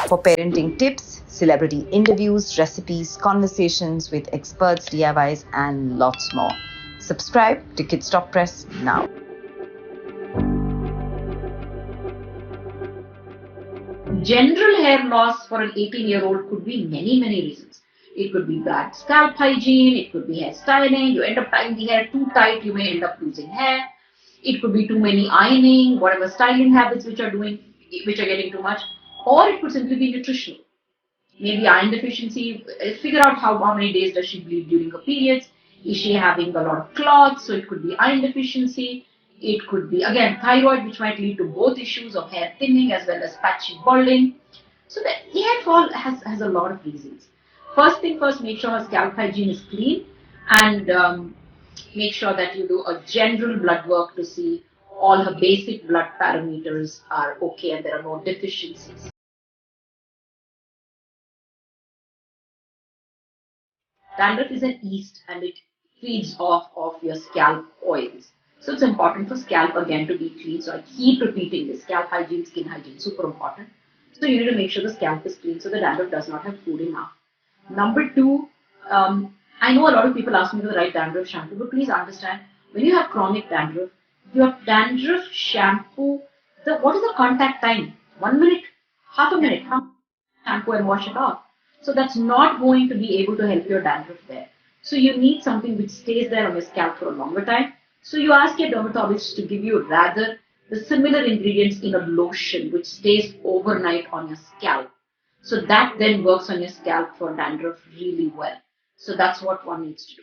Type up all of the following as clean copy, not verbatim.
for parenting tips, celebrity interviews, recipes, conversations with experts, DIYs, and lots more. Subscribe to Kids Talk Press now. General hair loss for an 18-year-old could be many reasons. It could be bad scalp hygiene, it could be hair styling, you end up tying the hair too tight, you may end up losing hair. It could be too many ironing, whatever styling habits which are getting too much, or it could simply be nutritional. Maybe iron deficiency, figure out how many days does she bleed during her periods. Is she having a lot of clots? So it could be iron deficiency. It could be, again, thyroid, which might lead to both issues of hair thinning as well as patchy balding. So the hair fall has a lot of reasons. First thing first, make sure her scalp hygiene is clean, and make sure that you do a general blood work to see all her basic blood parameters are okay and there are no deficiencies. Dandruff is an yeast and it feeds off of your scalp oils. So it's important for scalp again to be clean. So I keep repeating this: scalp hygiene, skin hygiene, super important. So you need to make sure the scalp is clean so the dandruff does not have food enough. Number two, I know a lot of people ask me for the right dandruff shampoo, but please understand, when you have chronic dandruff, your dandruff shampoo, what is the contact time? 1 minute, half a minute, shampoo and wash it off. So that's not going to be able to help your dandruff there. So you need something which stays there on your scalp for a longer time. So you ask your dermatologist to give you rather the similar ingredients in a lotion which stays overnight on your scalp. So that then works on your scalp for dandruff really well. So that's what one needs to do.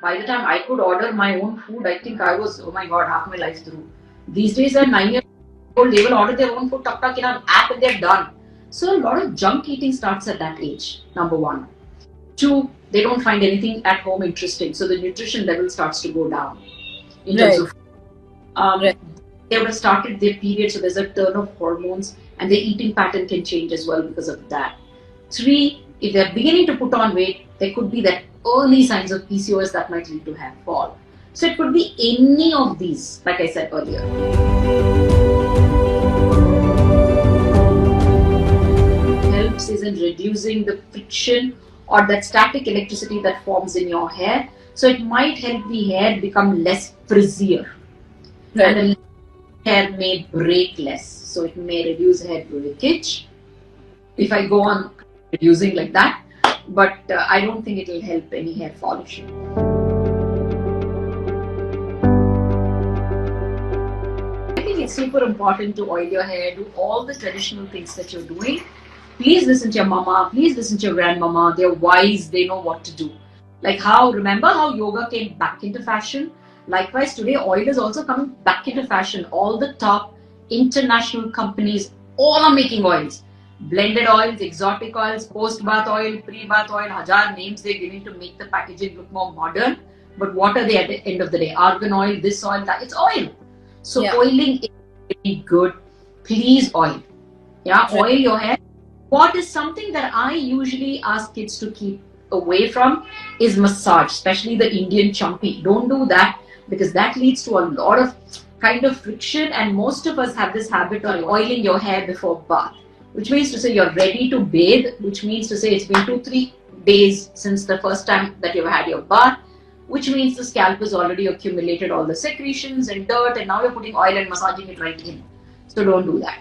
By the time I could order my own food, I think I was, oh my God, half my life through. These days at 9 years old, they will order their own food, tuck in an app and they're done. So a lot of junk eating starts at that age, number one. Two, they don't find anything at home interesting. So the nutrition level starts to go down. In terms of, they would have started their period, so there's a turn of hormones and their eating pattern can change as well because of that. Three, if they're beginning to put on weight, there could be that early signs of PCOS that might lead to hair fall. So it could be any of these, like I said earlier. Helps is in reducing the friction or that static electricity that forms in your hair. So it might help the hair become less frizzier. Right. And the hair may break less. So it may reduce hair breakage if I go on reducing like that. But I don't think it will help any hair fall issue. I think it's super important to oil your hair, do all the traditional things that you're doing. Please listen to your mama, please listen to your grandmama. They're wise, they know what to do. Like remember how yoga came back into fashion? Likewise, today oil is also coming back into fashion. All the top international companies, all are making oils. Blended oils, exotic oils, post-bath oil, pre-bath oil, hajar names they're giving to make the packaging look more modern. But what are they at the end of the day? Argan oil, this oil, that. It's oil. So oiling is really good. Please oil. Oil your hair. What is something that I usually ask kids to keep away from is massage, especially the Indian chumpy. Don't do that because that leads to a lot of kind of friction, and most of us have this habit of oiling your hair before bath, which means to say you're ready to bathe, which means to say it's been 2-3 days since the first time that you've had your bath, which means the scalp has already accumulated all the secretions and dirt, and now you're putting oil and massaging it right in. So don't do that.